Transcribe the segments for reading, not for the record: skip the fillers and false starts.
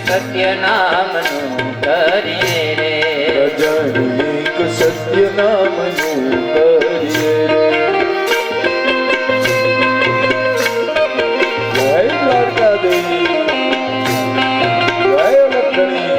સત્ય નામનું કરીએ રે, ભજન એક સત્ય નામનું કરીએ રે. જય દ્વારકાધીશ, જય લખણી.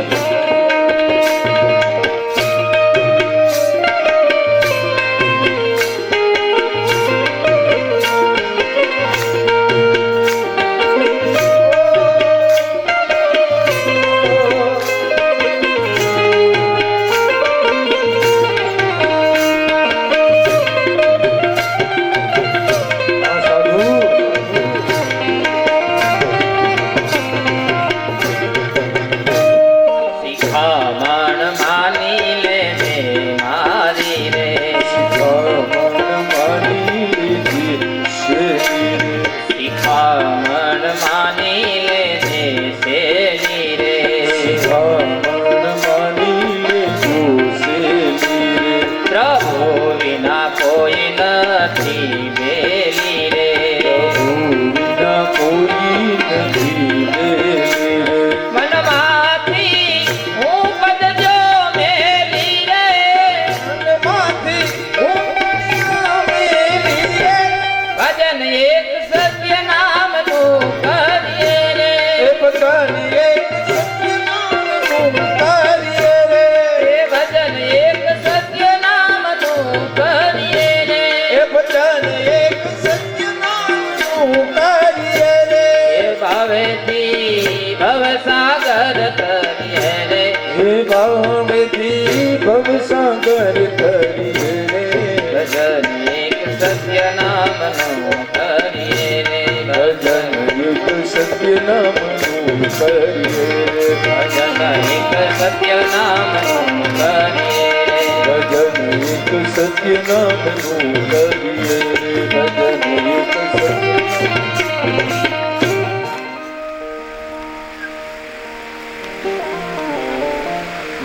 ભવસાગર તરીએ રે, ભજન એક સત્ય નામનું કરીએ રે, ભજન એક સત્ય નામનું કરીએ રે, ભજન એક સત્ય નામનું કરીએ રે, ભજન એક સત્ય નામનું કરીએ રે, ભજન એક સત્ય.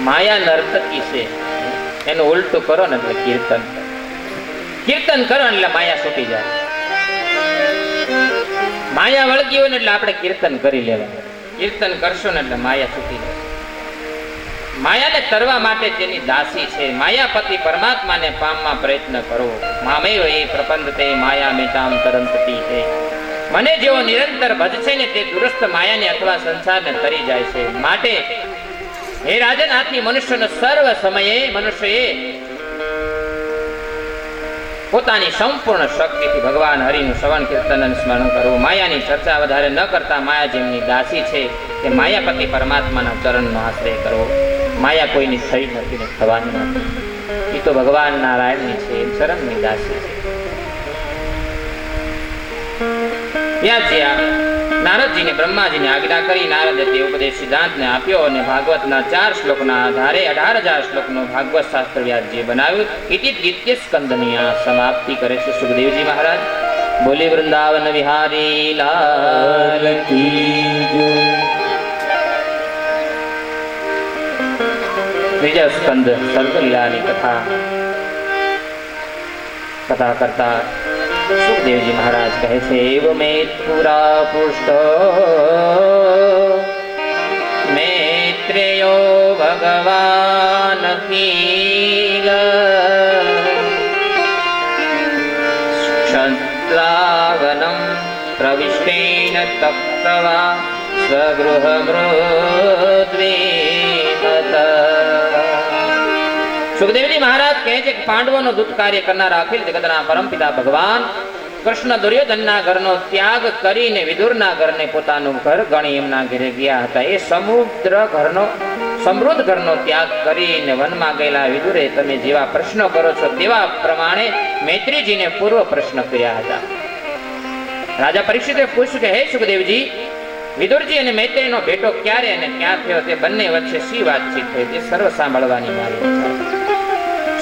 માયા નર્તકી છે, એનું ઉલટું કરો ને એટલે કીર્તન. કીર્તન કરો એટલે માયા છૂટી જાય. માયા વળગી હોય ને એટલે આપણે કીર્તન કરી લેવાનું. કીર્તન કરશો ને એટલે માયા છૂટી જાય. માયાને તરવા માટે જેની દાસી છે, માયાપતિ પરમાત્માને પામવા પ્રયત્ન કરો. મામેવ એ પ્રપંચતે માયા મેતામ તરંતતી છે. મને જેવો નિરંતર ભજશે ને તે દુરસ્ત માયાને અથવા સંસારને તરી જાય છે. માટે હે રાજન, આથી મનુષ્યનો સર્વ સમયે મનુષ્યએ પોતાની સંપૂર્ણ શક્તિથી ભગવાન હરિનું શ્રવણ કીર્તન અને સ્મરણ કરવું. માયાની ચર્ચા વધારે ન કરતા માયા જેમની દાસી છે તે માયાપતિ પરમાત્માના ચરણનો આશ્રય કરવો. માયા કોઈની થઈ નથી ને થવાની નથી. એ તો ભગવાન નારાયણની છે, એ ચરણની દાસી છે. ત્યાં નારદજીને બ્રહ્માજીને આજ્ઞા કરી નારદે તે ઉપદેશ સિદ્ધાંતને આપ્યો અને ભાગવતના 4 શ્લોકના આધારે 18,000 શ્લોકનું ભાગવત શાસ્ત્ર વ્યાસજીએ બનાવ્યું. ઇતિ દ્વિતીય સ્કંદની આ સમાપ્તિ કરે છે સુખદેવજી મહારાજ. બોલી વૃંદાવન વિહારી લાલ કી જય. ત્રીજા સ્કંદ સર્ગલીલાની કથા કરતા સુખદેવજી મહારાજ કહે છે, એવમેત પુરા પુષ્ટ મૈત્રેયો ભગવાન કીલ ક્ષત્રાવનમ પ્રવિષ્ટેન તપ્તવા સ્વગૃહ મૃદ્વીમત. સુખદેવજી મહારાજ કહે છે કે પાંડવોનો દૂત કાર્ય કરનાર અખિલ જગતના પરમપિતા ભગવાન કૃષ્ણ દુર્યોધનના ઘરનો ત્યાગ કરીને વિદુરના ઘરને પોતાનું ઘર ગણી એમના ઘરે ગયા હતા. એ સમૃદ્ધ ઘરનો ત્યાગ કરીને વનમાં ગયેલા વિદુરે તમે જેવા પ્રશ્નો કરો છો તેવા પ્રમાણે મૈત્રીજીને પૂર્વ પ્રશ્ન કર્યા હતા. રાજા પરીક્ષિતે પૂછ્યું કે હે સુખદેવજી, વિદુરજી અને મૈત્રીનો ભેટો ક્યારે અને ક્યાં થયો, તે બંને વચ્ચે શી વાતચીત થઈ, તે સર્વ સાંભળવાની મારી ઈચ્છા.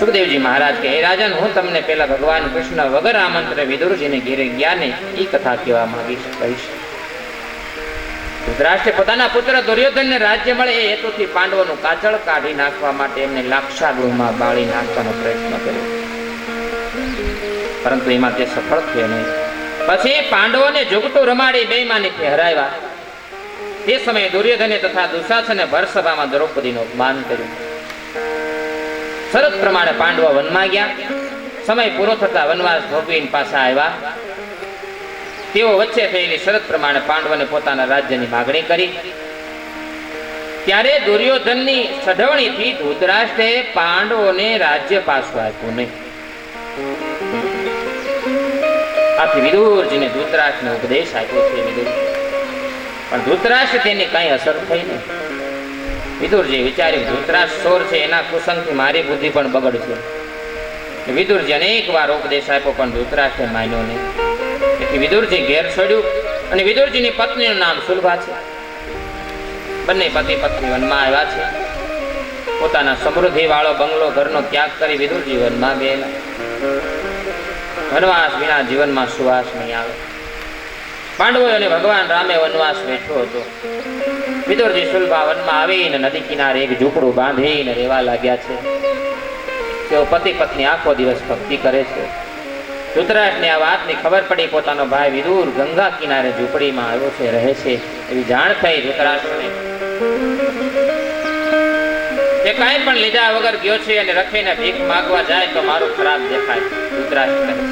સુખદેવજી મહારાજ કે હે રાજન, હું તમને પેલા ભગવાન કૃષ્ણ વગર આમંત્રણે વિદુરજીને ઘેરે ગયા ને એ કથા કહેવા માંગીશ કહીશ. ધૃતરાષ્ટ્રે પોતાના પુત્ર દુર્યોધનને રાજ્ય મળે એ હેતુથી પાંડવોનું કાચળ કાઢી નાખવા માટે એમને લાક્ષાગૃહમાં બાળી નાખવાનો પ્રયત્ન કર્યો, પરંતુ એમાં તે સફળ થયો નહીં. પછી પાંડવોને જુગતું રમાડી બેઈમાનીથી હરાવ્યા. તે સમયે દુર્યોધને તથા દુશાસને ભર સભામાં દ્રૌપદીનું અપમાન કર્યું. શરત પ્રમાણે પાંડવો વનમાં ગયા. સમય પૂરો થતા વનવાસ ભોગવીને પાછા આવ્યા. તેઓ વચ્ચે થયેલી શરત પ્રમાણે પાંડવોને પોતાના રાજ્યની માગણી કરી. ત્યારે દુર્યોધનની સઢવણીથી ધૃતરાષ્ટ્રે પાંડવોને રાજ્ય પાછું આપ્યું નહીં. આથી વિદુરજીને ધૃતરાષ્ટ્રને ઉપદેશ આપ્યો છે. પણ ધૃતરાષ્ટ્ર તેની કઈ અસર થઈ નહીં. વિદુરજી વિચાર્યું ધૃતરાષ્ટ્ર ચોર છે, એના કુસંગથી મારી બુદ્ધિ પણ બગડશે. વિદુરજી અનેક વાર ઉપદેશ આપ્યો પણ ધૃતરાષ્ટ્રે માન્યો નહીં. તેથી વિદુરજી ઘેર છોડ્યું. અને વિદુરજીની પત્નીનું નામ સુલભા છે. બંને પતિ પત્ની વનમાં આવ્યા છે. પોતાના સમૃદ્ધિ વાળો બંગલો ઘરનો ત્યાગ કરી વિદુરજી વનમાં ગયેલા. વનવાસ વિના જીવનમાં સુવાસ નહીં આવે. પાંડવો અને ભગવાન રામે વનવાસ વેઠ્યો હતો. વિદુરજી સુલભા વનમાં આવીને નદી કિનારે એક ઝૂંપડું બાંધીને રહેવા લાગ્યા છે. તેઓ પતિ પત્ની આખો દિવસ ભક્તિ કરે છે. ધૃતરાષ્ટ્રને આ વાતની ખબર પડી. પોતાનો ભાઈ વિદુર ગંગા કિનારે ઝૂંપડીમાં આવ્યો છે, રહે છે એવી જાણ થઈ ધૃતરાષ્ટ્રને. તે કાંઈ પણ લીધા વગર ગયો છે અને રખીને ભીખ માંગવા જાય તો મારું ખરાબ દેખાય, ધૃતરાષ્ટ્ર કહે છે.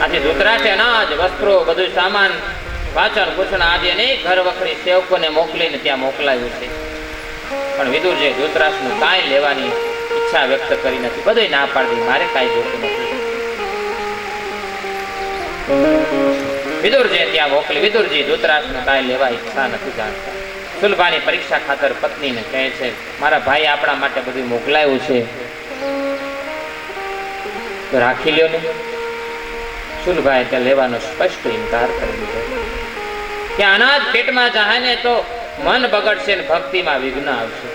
આથી ધૃતરાષ્ટ્રે અનાજ, વસ્ત્રો, બધું સામાન, વાચન કુસણ આદિ અનેક ઘર વખરી સેવકોને મોકલીને ત્યાં મોકલાવ્યું છે. પણ વિદુરજી ધૃતરાષ્ટ્રનું કાંઈ લેવાની ઈચ્છા વ્યક્ત કરી નથી. બધું ના પાડી, મારે કાંઈ જોતું નથી. વિદુરજી ત્યાં મોકલી. વિદુરજી ધૃતરાષ્ટ્રને કાંઈ લેવા ઈચ્છા નથી જાણતા. સુલભાની પરીક્ષા ખાતર પત્નીને કહે છે, મારા ભાઈ આપણા માટે બધું મોકલાયું છે તો રાખી લ્યો ને. સુલભાએ ત્યાં લેવાનો સ્પષ્ટ ઇનકાર કરી દીધો. કે અનાજ પેટમાં જાય ને તો મન બગડશે ને ભક્તિમાં વિઘ્ન આવશે.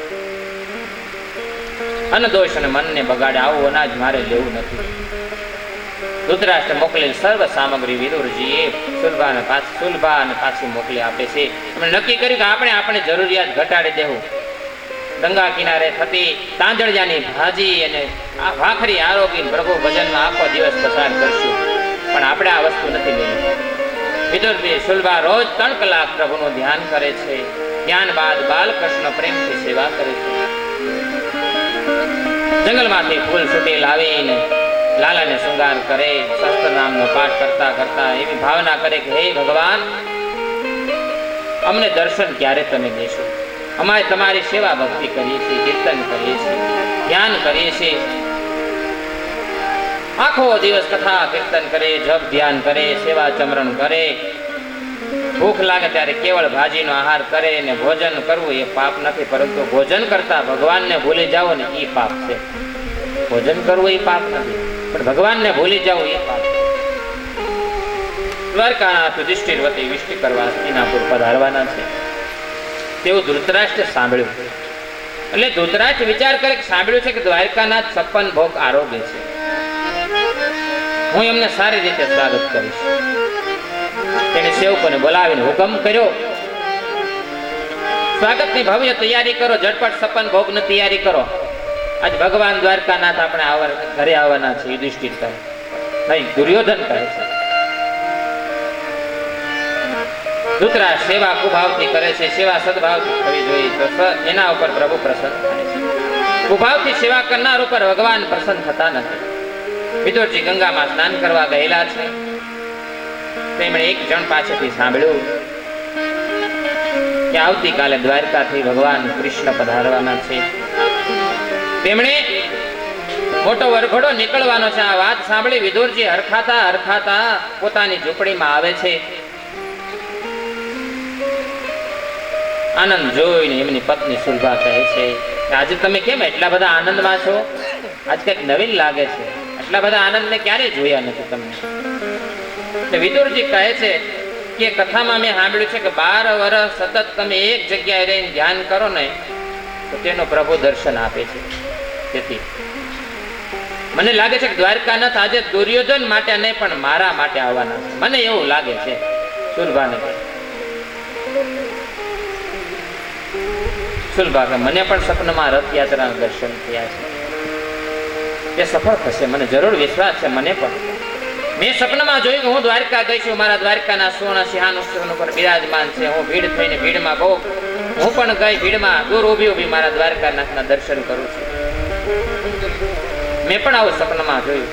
અનદોષ અને મનને બગાડે આવું અનાજ મારે લેવું નથી. ધૃતરાષ્ટ્ર મોકલેલ સર્વ સામગ્રી વિદુરજીએ સુલભા અને પાછી મોકલી આપે છે. એમણે નક્કી કર્યું કે આપણે આપણી જરૂરિયાત ઘટાડી દેવું. ગંગા કિનારે થતી તાંજળિયાની ભાજી અને આ ભાખરી આરોગી પ્રભુ ભજનમાં આખો દિવસ પસાર કરશું. પણ આપણે આ વસ્તુ નથી લેવી. વિદુરજી સુલભા રોજ 3 કલાક પ્રભુનું ધ્યાન કરે છે. ધ્યાન બાદ બાલકૃષ્ણ પ્રેમથી સેવા કરે છે. જંગલમાંથી ફૂલ છૂટી લાવીને લાલાને શૃંગાર કરે. શસ્ત્ર નામનો પાઠ કરતા કરતા એવી ભાવના કરે કે હે ભગવાન, અમને દર્શન ક્યારે તમે દેશો? અમારે તમારી સેવા ભક્તિ કરીએ છીએ, કીર્તન કરીએ છીએ, ધ્યાન કરીએ છીએ. આખો દિવસ કથા કીર્તન કરે, જપ ધ્યાન કરે, સેવા ચમરણ કરે. ભૂખ લાગે ત્યારે કેવળ ભાજીનો આહાર કરે. ને ભોજન કરવું એ પાપ નથી, પરંતુ ભોજન કરતા ભગવાનને ભૂલી જાઓ ને એ પાપ છે. ભોજન કરવું એ પાપ નથી, પણ ભગવાનને ભૂલી જાવ એ પાપ. દ્વારકાનાથ યુધિષ્ઠિર વતી વિષ્ટિ કરવા હસ્તિનાપુર પધારવાના છે તેવું ધૃતરાષ્ટ્રે સાંભળ્યું. એટલે ધૃતરાષ્ટ્ર વિચાર કરે કે સાંભળ્યું છે કે દ્વારકાનાથ 56 ભોગ આરોગ્ય છે, હું એમને સારી રીતે સ્વાગત કરીશ. તેને સેવકોને બોલાવીને હુકમ કર્યો, સ્વાગતની ભવ્ય તૈયારી કરો, ઝટપટ 56 ભોગની તૈયારી કરો. આજ ભગવાન દ્વારકાનાથ આપણે ઘરે આવવાના છે. યુધિષ્ઠિર કહે નહીં, દુર્યોધન કહે છે. ધૃતરાષ્ટ્ર સેવા કુભાવથી કરે છે. સેવા સદભાવથી થવી જોઈએ તો એના ઉપર પ્રભુ પ્રસન્ન થાય છે. કુભાવથી સેવા કરનાર ઉપર ભગવાન પ્રસન્ન થતા નથી. વિદુરજી ગંગામાં સ્નાન કરવા ગયેલા છે. તેમણે એક જણ પાસેથી સાંભળ્યું કે આવતીકાલે દ્વારકાથી ભગવાન કૃષ્ણ પધારવાના છે. તેમણે મોટો વરઘોડો નીકળવાનો છે. આ વાત સાંભળી વિદુરજી હરખાતા પોતાની ઝૂંપડીમાં આવે છે. આનંદ જોઈને એમની પત્ની સુલભા કહે છે કે આજે તમે કેમ એટલા બધા આનંદમાં છો? આજ કંઈક નવીન લાગે છે. એટલા બધા આનંદને ક્યારેય જોયા નથી તમને. એટલે વિદુરજી કહે છે કે કથામાં મેં સાંભળ્યું છે કે 12 વર્ષ સતત તમે એક જગ્યાએ રહીને ધ્યાન કરો ને તો તેનો પ્રભુ દર્શન આપે છે. તેથી મને લાગે છે કે દ્વારકાનાથ આજે દુર્યોધન માટે નહીં પણ મારા માટે આવવાના છે. મને એવું લાગે છે. સુલભાને સુલભા કે મને પણ સપનામાં રથયાત્રાના દર્શન થયા છે. તે સફળ થશે, મને જરૂર વિશ્વાસ છે. મને પણ મેં સપનામાં જોયું કે હું દ્વારકા ગઈ છું, મારા દ્વારકાના સુવર્ણ સિંહાસન ઉપર બિરાજમાન છે. હું ભીડ થઈને ભીડમાં બહુ હું પણ ગઈ ભીડમાં દૂર ઊભી ઊભી મારા દ્વારકાનાથના દર્શન કરું છું. મેં પણ આવું સપનામાં જોયું.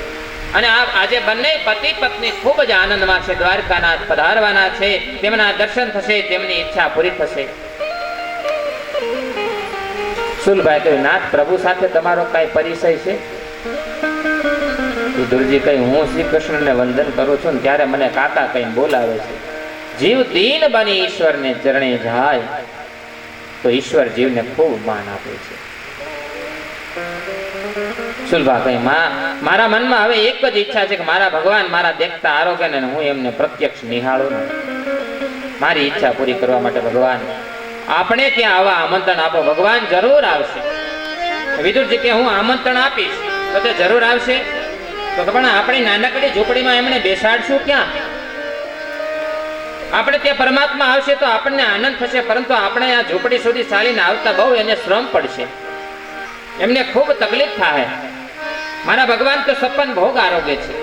અને આજે બંને પતિ પત્ની ખૂબ જ આનંદમાં છે. દ્વારકાનાથ પધારવાના છે, તેમના દર્શન થશે, તેમની ઈચ્છા પૂરી થશે. સુલભાઈ કહ્યું, નાથ પ્રભુ સાથે તમારો કઈ પરિચય છે? વિદુરજી કહ્યું, હું શ્રી કૃષ્ણને વંદન કરું છું ને ત્યારે મને કાકા કઈ બોલાવે છે. જીવ દીન બની ઈશ્વરને ચરણે જાય તો ઈશ્વર જીવને ખૂબ માન આપે છે. સુલભા કહે, મારા મનમાં હવે એક જ ઈચ્છા છે કે મારા ભગવાન મારા દેખતા આરોગ્ય ને હું એમને પ્રત્યક્ષ નિહાળું. મારી ઈચ્છા પૂરી કરવા માટે ભગવાન આપણે ત્યાં આવા આમંત્રણ આપો. ભગવાન જરૂર આવશે. વિદુરજી કે હું આમંત્રણ આપીશ તો તે જરૂર આવશે. તો પણ આપણી નાનકડી ઝૂંપડીમાં એમણે બેસાડશું ક્યાં? આપણે ત્યાં પરમાત્મા આવશે તો આપણને આનંદ થશે, પરંતુ આપણે આ ઝૂંપડી સુધી ચાલીને આવતા બહુ એને શ્રમ પડશે, એમને ખૂબ તકલીફ થાય. મારા ભગવાન તો 56 ભોગ આરોગ્ય છે.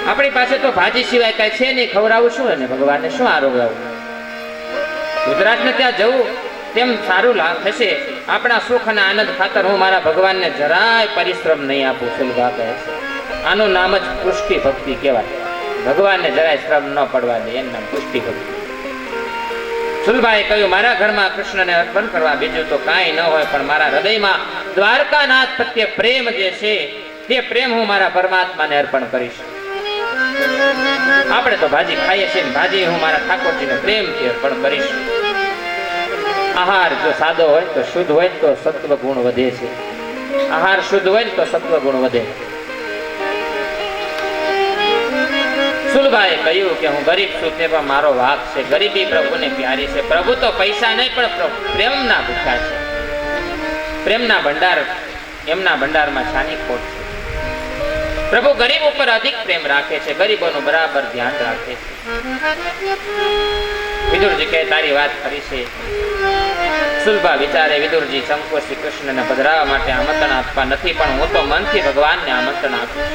આપણી પાસે તો ભાજી સિવાય કઈ છે નહીં, ખવડાવું શું એને? ભગવાનને શું આરોગ્યાવું? ગુજરાતને ત્યાં જવું તેમ સારું થશે. આપણા સુખ અને આનંદ ખાતર હું મારા ભગવાનને જરાય પરિશ્રમ નહીં આપું. સુલભા કહે છે, આનું નામ જ પુષ્ટિ ભક્તિ કહેવાય. ભગવાનને જરાય શ્રમ ન પડવા દે એનું નામ પુષ્ટિ ભક્તિ. સુલભાએ કહ્યું, મારા ઘરમાં કૃષ્ણને અર્પણ કરવા બીજું તો કાંઈ ન હોય, પણ મારા હૃદયમાં દ્વારકાનાથ પ્રત્યે પ્રેમ જે છે તે પ્રેમ હું મારા પરમાત્માને અર્પણ કરીશ. આપણે તો ભાજી ખાઈએ છીએ, ભાજી હું મારા ઠાકોરજીને પ્રેમથી અર્પણ કરીશ. આહાર જો સાદો હોય તો શુદ્ધ હોય તો સત્વ ગુણ વધે છે. આહાર શુદ્ધ હોય તો સત્વ ગુણ વધે. સુલભાએ કહ્યું કે હું ગરીબ છું તે પણ મારો વાક છે. ગરીબી પ્રભુને પ્યારી છે. પ્રભુ તો પૈસા નહીં પણ પ્રેમના ભૂખ્યા છે. પ્રેમના ભંડાર, એમના ભંડારમાં શાની ખોટ છે? પ્રભુ ગરીબ ઉપર અધિક પ્રેમ રાખે છે, ગરીબોનું બરાબર ધ્યાન રાખે છે. વિદુરજી કહે, તારી વાત ખરી છે. સુલભા વિચારે, વિદુરજી શંકુ શ્રી કૃષ્ણને પધરાવવા માટે આમંત્રણ આપવા નથી, પણ હું તો મનથી ભગવાનને આમંત્રણ આપું.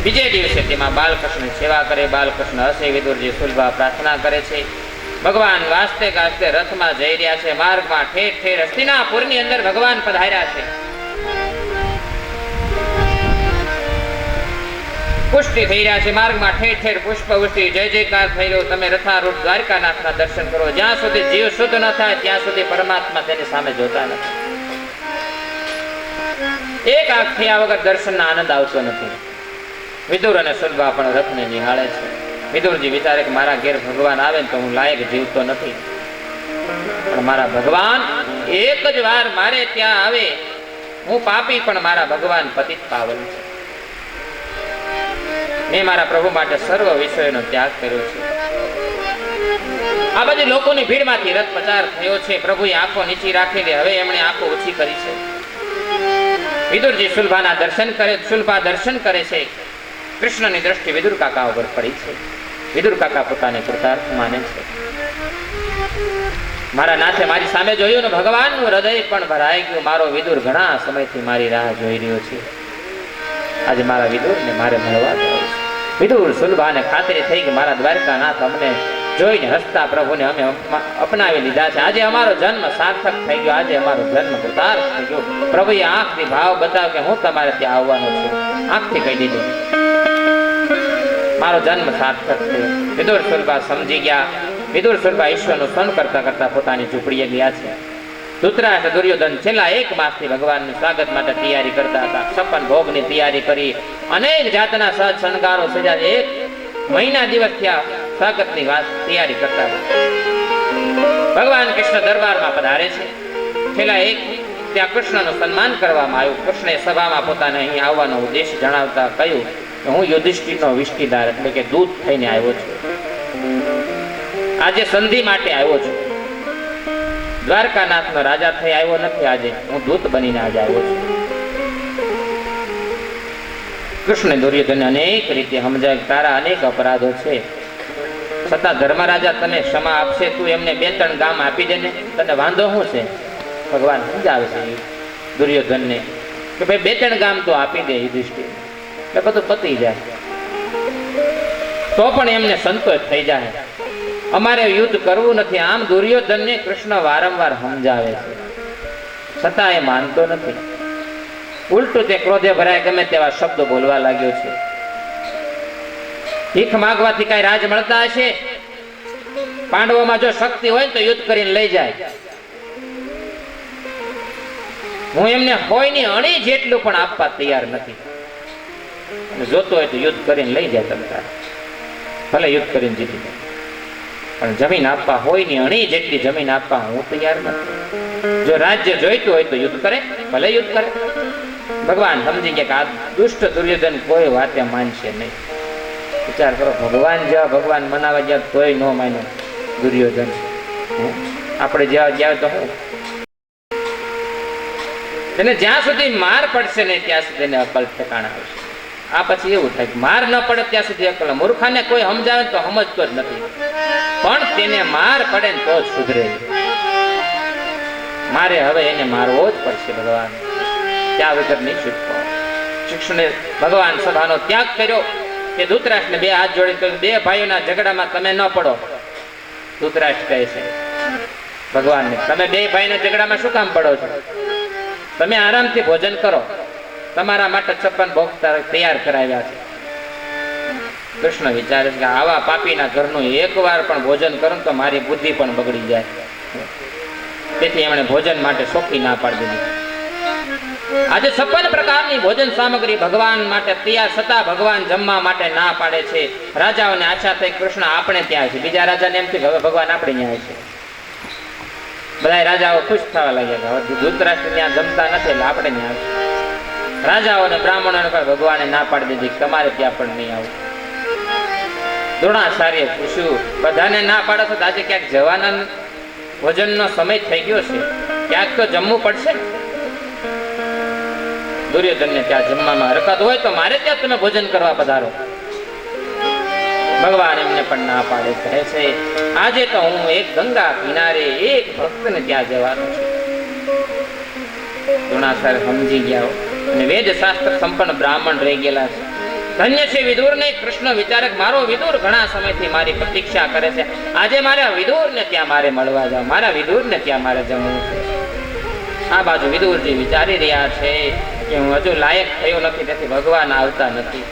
બીજે દિવસે તેમાં બાલકૃષ્ણ સેવા કરે. બાલકૃષ્ણ હસે. વિદુરજી સુલભા પ્રાર્થના કરે છે. ભગવાન વાસ્તે ગાસ્તે રથમાં જઈ રહ્યા છે. માર્ગમાં ઠેર ઠેર હસ્તિનાપુરની અંદર ભગવાન પધાર્યા છે. પુષ્ટિ થઈ રહ્યા છે. માર્ગમાં ઠેર ઠેર પુષ્પવૃષ્ટિ, જય જયકાર થઈ રહ્યો. તમે રથારૂઢ દ્વારકાનાથના દર્શન કરો. જ્યાં સુધી જીવ શુદ્ધ ન થાય ત્યાં સુધી પરમાત્મા તેની સામે જોતા નથી. એક આંખ થયા વગર દર્શનનો આનંદ આવતો નથી. વિદુર અને સુલભા પણ રથને નિહાળે છે. વિદુરજી વિચારે કે મારા ઘેર ભગવાન આવે ને તો હું લાયક જીવતો નથી, પણ મારા ભગવાન એક જ વાર મારે ત્યાં આવે. હું પાપી પણ મારા ભગવાન પતિત પાવન છે. મેં મારા પ્રભુ માટે સર્વ વિષયોનો ત્યાગ કર્યો છે. આ બધી લોકોની ભીડમાંથી રથ પસાર થયો છે. પ્રભુએ આંખો નીચી રાખેલી, હવે એમણે આંખો ઓછી કરી છે. વિદુરજી સુલભાના દર્શન કરે. સુલભા દર્શન કરે છે. કૃષ્ણની દ્રષ્ટિ વિદુર કાકા ઉપર પડી છે. વિદુર કાકા પોતાને કૃતાર્થ માને છે. મારા નાથે મારી સામે જોયું ને ભગવાનનું હૃદય પણ ભરાઈ ગયું. મારો વિદુર ઘણા સમયથી મારી રાહ જોઈ રહ્યો છે. આજે મારા વિદુરને મારે મળવા જવું છે. વિદુર સુલભાને ખાતરી થઈ કે મારા દ્વારકાનાથ અમને જોઈને હસતા પ્રભુને અમે અપનાવી લીધા છે. આજે અમારો જન્મ સાર્થક થઈ ગયો. આજે અમારો જન્મ કૃતાર્થ થઈ ગયો. પ્રભુએ આંખથી ભાવ બતાવ કે હું તમારે ત્યાં આવવાનો છું. આંખથી કહી દીધું, મારો જન્મ સાર્થક થયો. વિદુર સુલભા સમજી ગયા. વિદુર સુલભા ઈશ્વરનું સ્મરણ કરતા કરતા પોતાની ઝૂંપડીએ ગયા છે. ધૃતરાષ્ટ્ર દુર્યોધન છેલ્લા 1 માસથી ભગવાનનું સ્વાગત માટે તૈયારી કરતા હતા. 56 ભોગની તૈયારી કરી, અનેક જાતના સજ શણગારો સજા. 1 મહિના દિવસ થયા સ્વાગતની તૈયારી કરતા હતા. ભગવાન કૃષ્ણ દરબારમાં પધારે છે. છેલ્લા ત્યાં કૃષ્ણનું સન્માન કરવામાં આવ્યું. કૃષ્ણે સભામાં પોતાને અહીં આવવાનો ઉદ્દેશ જણાવતા કહ્યું, હું યુધિષ્ઠિરનો વિષ્ટિદાર એટલે કે દૂત થઈને આવ્યો છું. આજે સંધિ માટે આવ્યો છું. દ્વારકાનાથનો રાજા થઈ આવ્યો નથી. આજે હું દૂત બનીને આજે આવ્યો છું. કૃષ્ણ દુર્યોધનને અનેક રીતે સમજાય, તારા અનેક અપરાધો છે, છતાં ધર્મરાજા તને ક્ષમા આપશે. તું એમને 2-3 ગામ આપી દે ને, તને વાંધો શું છે? ભગવાન સમજાવે છે દુર્યોધનને. કે ભાઈ 2-3 ગામ તો આપી દે યુધિષ્ઠિર, એટલે બધું પતી જાય, તો પણ એમને સંતોષ થઈ જાય. અમારે યુદ્ધ કરવું નથી. આમ દુર્યોધનને કૃષ્ણ વારંવાર સમજાવે છે, છતાં એ માનતો નથી. ઉલટું તે ક્રોધે ભરાય ગમે તેવા શબ્દો બોલવા લાગ્યો છે. ભીખ માંગવાથી કઈ રાજ મળતા હશે? પાંડવોમાં જો શક્તિ હોય તો યુદ્ધ કરીને લઈ જાય. હું એમને કોઈની અણી જેટલું પણ આપવા તૈયાર નથી. જોતો હોય તો યુદ્ધ કરીને લઈ જાય, તમે ભલે યુદ્ધ કરીને જીતી જાય, પણ જમીન આપવા હોય ની અણી જેટલી જમીન આપવા હું તૈયાર નથી. જો રાજ્ય જોઈતું હોય તો યુદ્ધ કરે, ભલે યુદ્ધ કરે. ભગવાન સમજી ગયા કે આ દુષ્ટ દુર્યોધન કોઈ વાતે માનશે નહીં. વિચાર કરો, ભગવાન જેવા ભગવાન મનાવા ગયા કોઈ ન માન્યો દુર્યોધન. આપણે જેવા ગયા તો હું એને જ્યાં સુધી માર પડશે ને ત્યાં સુધી એને અકલ ઠેકાણા આવશે. આ પછી એવું થાય કે માર ન પડે ત્યાં સુધી અકલ. મૂર્ખાને કોઈ સમજાવે તો સમજતો જ નથી, પણ તેને માર પડે ને તો જ સુધરે. મારે હવે એને મારવો જ પડશે ભગવાન, ત્યાં વગર નહીં છૂટકો. શિક્ષણે ભગવાન સભાનો ત્યાગ કર્યો. કે ધૃતરાષ્ટ્રને 2 હાથ જોડી કહ્યું, 2 ભાઈઓના ઝઘડામાં તમે ન પડો. ધૃતરાષ્ટ્ર કહે છે ભગવાનને, તમે 2 ભાઈના ઝઘડામાં શું કામ પડો છો? તમે આરામથી ભોજન કરો, તમારા માટે 56 ભોગ તૈયાર કરાવ્યા છે. કૃષ્ણ વિચારે કે આવા પાપીના ઘરનું એકવાર પણ ભોજન કરું તો મારી બુદ્ધિ પણ બગડી જાય. તેથી એમણે ભોજન માટે સોખી ના પાડી દીધી. આજે 56 પ્રકારની ભોજન સામગ્રી ભગવાન માટે તૈયાર, છતાં ભગવાન જમવા માટે ના પાડે છે. રાજાઓને આશા થઈ કૃષ્ણ આપણે ત્યાં છે. બીજા રાજાને એમ થયું હવે ભગવાન આપણે ત્યાં છે. બધા રાજાઓ ખુશ થવા લાગ્યા, હવે ધૃતરાષ્ટ્ર ત્યાં જમતા નથી એટલે આપણે ત્યાં છે. રાજાઓ અને બ્રાહ્મણોને પણ ભગવાને ના પાડી દીધી, તમારે ત્યાં પણ નહીં આવું. દ્રોણાચાર્ય પૂછ્યું, બધાને ના પાડો છો તો આજે ક્યાંક જવાના ભોજનનો સમય થઈ ગયો છે, ક્યાંક તો જમવું પડશે. દુર્યોધનને ત્યાં જમવામાં હરકત હોય તો મારે ત્યાં તમે ભોજન કરવા પધારો. ભગવાન એમને પણ ના પાડે, કહે છે આજે તો હું એક ગંગા કિનારે એક ભક્તને ત્યાં જવાનો છું. દ્રોણાચાર્ય સમજી ગયા અને વેદ શાસ્ત્ર સંપન્ન બ્રાહ્મણ રહી ગયેલા છે. ધન્ય છે વિદુરને. કૃષ્ણ વિચારે મારો વિદુર ઘણા સમયથી મારી પ્રતીક્ષા કરે છે. આજે મારા વિદુરને ત્યાં મારે મળવા જાવ, મારા વિદુરને ત્યાં મારે જમવું છે. આ બાજુ વિદુરજી વિચારી રહ્યા છે કે હું હજુ લાયક થયો નથી, તેથી ભગવાન આવતા નથી.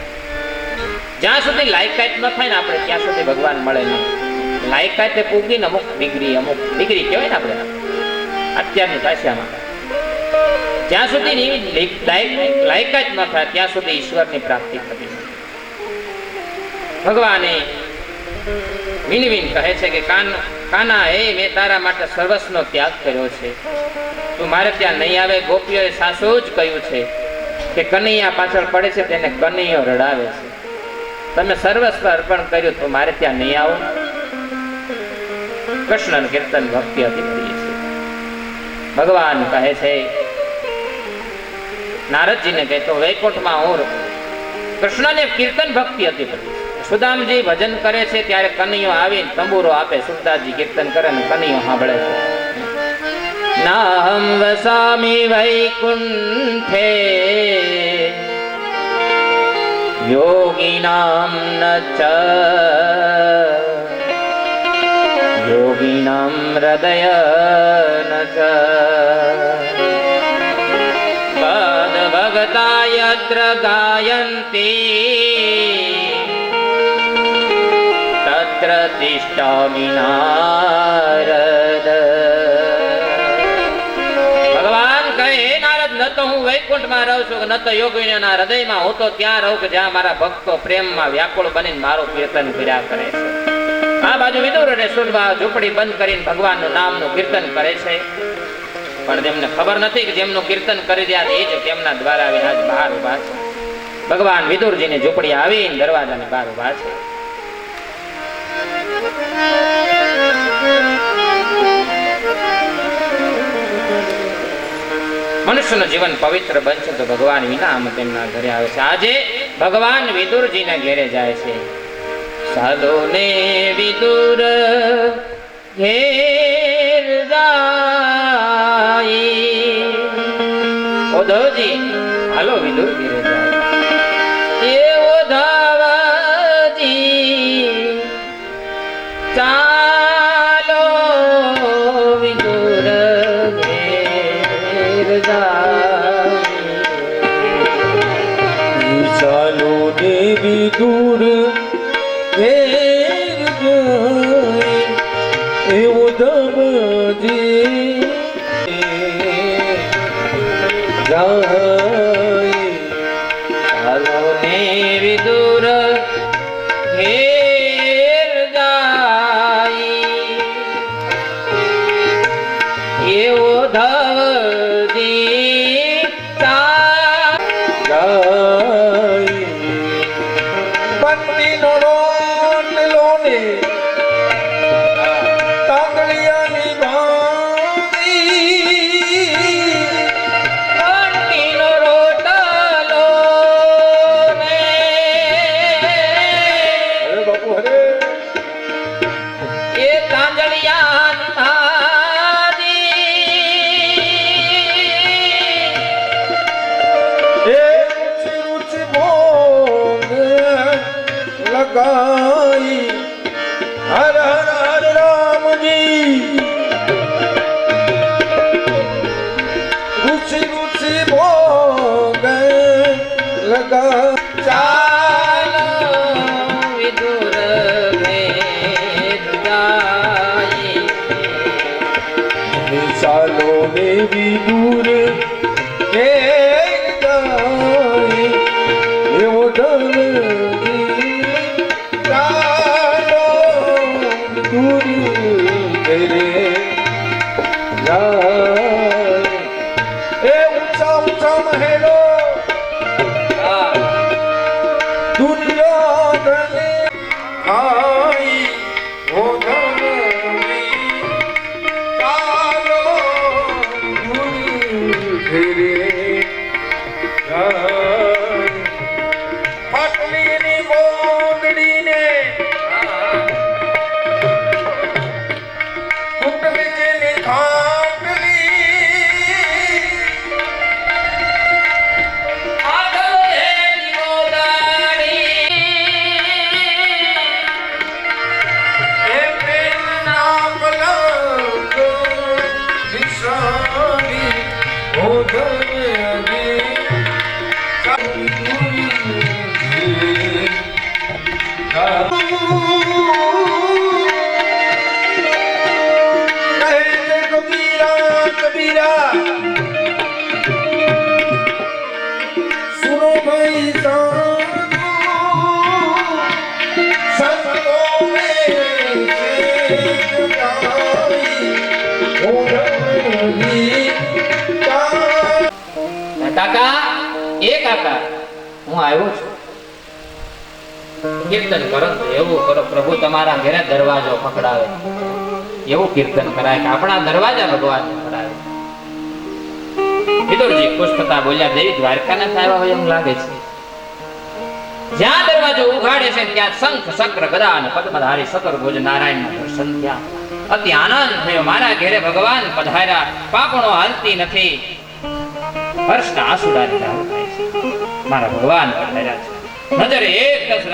જ્યાં સુધી લાયકાત ન થાય ને આપણે ત્યાં સુધી ભગવાન મળે નહીં. લાયકાતે પૂગીને અમુક ડિગ્રી કહેવાય ને આપણે અત્યારની ભાષામાં, જ્યાં સુધી લાયકાત ન થાય ત્યાં સુધી ઈશ્વરની પ્રાપ્તિ થતી નથી. ભગવાને વિનવીન કહે છે કે કાના હે, મેં તારા માટે સર્વસ્વનો ત્યાગ કર્યો છે, તું મારે ત્યાં નહીં આવે. ગોપીઓએ સાસુ જ કહ્યું છે કે કનૈયા પાછળ પડે છે તેને કનૈયો રડાવે છે. તમે સર્વસ્વ અર્પણ કર્યું તો મારે ત્યાં નહીં આવો. કૃષ્ણ કીર્તન ભક્તિ અતિ પ્રિય છે. ભગવાન કહે છે નારદજીને કહેતો વૈકુંઠમાં હું કૃષ્ણને કીર્તન ભક્તિ અતિ પ્રિય. સુદામજી ભજન કરે છે ત્યારે કનૈયો આવીને તંબુરો આપે, સુરદાસજી કીર્તન કરે ને કનૈયો સાંભળે છે. નાહમ વસામી વૈકુંઠે યોગીનામ ન યોગીનામ હૃદય ન પદ ભગતા યત્ર ગાયંતી તત્ર તિષ્ઠામિ નારદ. ભગવાન કહે નારદ, ન તો હું વૈકુંઠમાં રહું છું, ન તો યોગીઓના હૃદયમાં. હું તો ત્યાં રહું કે જ્યાં મારા ભક્તો પ્રેમમાં વ્યાકુળ બનીને મારું કીર્તન કર્યા કરે છે. આ બાજુ વિદુર અને સુરભા ઝૂંપડી બંધ કરીને ભગવાનનું નામનું કીર્તન કરે છે, પણ તેમને ખબર નથી કે જેમનું કીર્તન કરી રહ્યા એ જ તેમના દ્વારા આવીને આજ બહાર ઉભા છે. ભગવાન વિદુરજીની ઝૂંપડી આવીને દરવાજાની બહાર ઉભા છે. મનુષ્યનું જીવન પવિત્ર બનશે તો ભગવાન વિના આમ તેમના ઘરે આવે છે. આજે ભગવાન વિદુરજીના ઘેરે જાય છે. સાલો ને વિદુર ઘેર જાય. ઉદ્ધવજી ચાલો વિદુર ઘેરે જાય. એવો ધાવાજી ચાલો વિદુર ઘેર જાય. ચાલો ને વિદુર ઘેર જાય, એવો ધમજી જાય. ચાલો ને વિદુર ઘેર જાય. એવો ધવજી જાય. બંટીનો રોટલો ને તાંદળિયાની ભાંગી, કંટીનો રોટલો ને અરે બાપુ હરે એ તાંજળિયાની ભાજી એ રુચિ રુચિ ભોગ લગાઈ. હર હર હર રામજી, રુચિ રુચિ ભોગ લગા. ચાલો વિદુર ઘેર જાય. ચાલો ને વિદુર ઘેર જાય, એવો ધનજી ચાલો વિદુર ઘેરે જાય. એ ઊંચા ઊંચા મહેલો દુનિયાને ખાઈ, ઓ ધનજી ચાલો વિદુર ઘેરે જાય. પાટલીની મોગડીને કુટલીની ખાટલી, આગળ હેલી મોદાણી એ પ્રેમના પલંગ વિશ્રામી, ઓ ધનજી ચાલો વિદુર ઘેરે જાય. કહે કબીરા કબીરા, સુનો ભાઈ સાધુ, સંતોને ચેતવાઈ, ઓ ધનજી ચાલો. કાકા એ કાકા હું આવ્યો છું. કીર્તન કરો તો એવું કરો પ્રભુ તમારા ઘરે દરવાજો પકડાવે એવું કીર્તન કરાય કે આપણા દરવાજા ભગવાન પકડાવે. વિદુરજી ખુશ થતા બોલ્યા દેવી દ્વારકાના આવ્યા હોય એમ લાગે છે. જ્યાં દરવાજો ઉઘાડે છે ત્યાં શંખ ચક્ર ગદા અને પદ્મધારી સકર ભુજ નારાયણના દર્શન થયા. અતિ આનંદ થયો. મારા ઘરે ભગવાન પધાર્યા, પાપણો હાલતી નથી. હર્ષના આંસુડાની ધાર થાય છે. મારા ભગવાન પધાર્યા છે. નજરે એક જ